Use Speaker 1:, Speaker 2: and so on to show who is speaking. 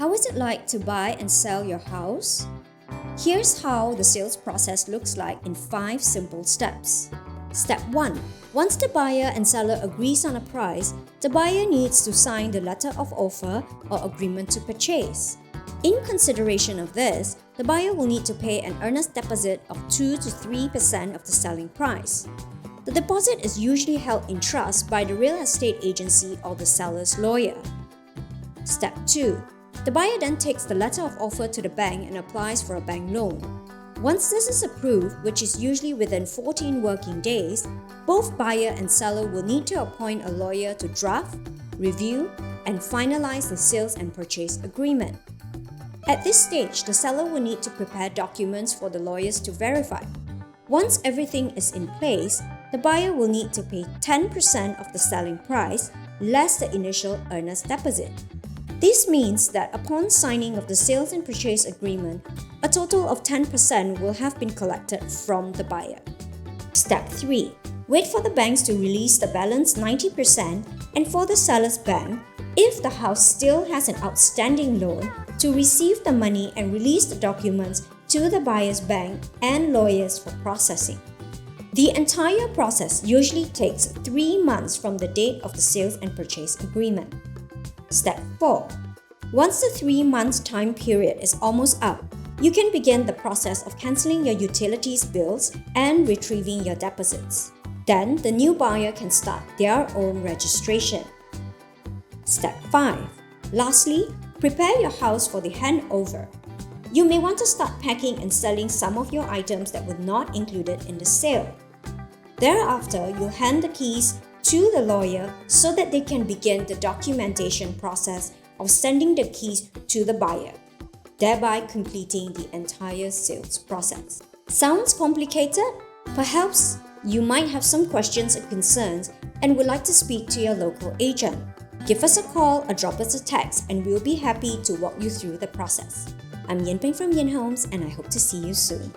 Speaker 1: How is it like to buy and sell your house? Here's how the sales process looks like in 5 simple steps. Step 1. Once the buyer and seller agrees on a price, the buyer needs to sign the letter of offer or agreement to purchase. In consideration of this, the buyer will need to pay an earnest deposit of 2 to 3% of the selling price. The deposit is usually held in trust by the real estate agency or the seller's lawyer. Step 2. The buyer then takes the letter of offer to the bank and applies for a bank loan. Once this is approved, which is usually within 14 working days, both buyer and seller will need to appoint a lawyer to draft, review, and finalize the sales and purchase agreement. At this stage, the seller will need to prepare documents for the lawyers to verify. Once everything is in place, the buyer will need to pay 10% of the selling price less the initial earnest deposit. This means that upon signing of the sales and purchase agreement, a total of 10% will have been collected from the buyer. Step 3. Wait for the banks to release the balance 90% and for the seller's bank, if the house still has an outstanding loan, to receive the money and release the documents to the buyer's bank and lawyers for processing. The entire process usually takes 3 months from the date of the sales and purchase agreement. Step 4. Once the 3 months time period is almost up, you can begin the process of cancelling your utilities bills and retrieving your deposits. Then the new buyer can start their own registration. Step 5. Lastly, prepare your house for the handover. You may want to start packing and selling some of your items that were not included in the sale. Thereafter, you'll hand the keys to the lawyer so that they can begin the documentation process of sending the keys to the buyer, thereby completing the entire sales process. Sounds complicated? Perhaps you might have some questions and concerns and would like to speak to your local agent. Give us a call or drop us a text and we'll be happy to walk you through the process. I'm Yin Peng from Yin Homes and I hope to see you soon.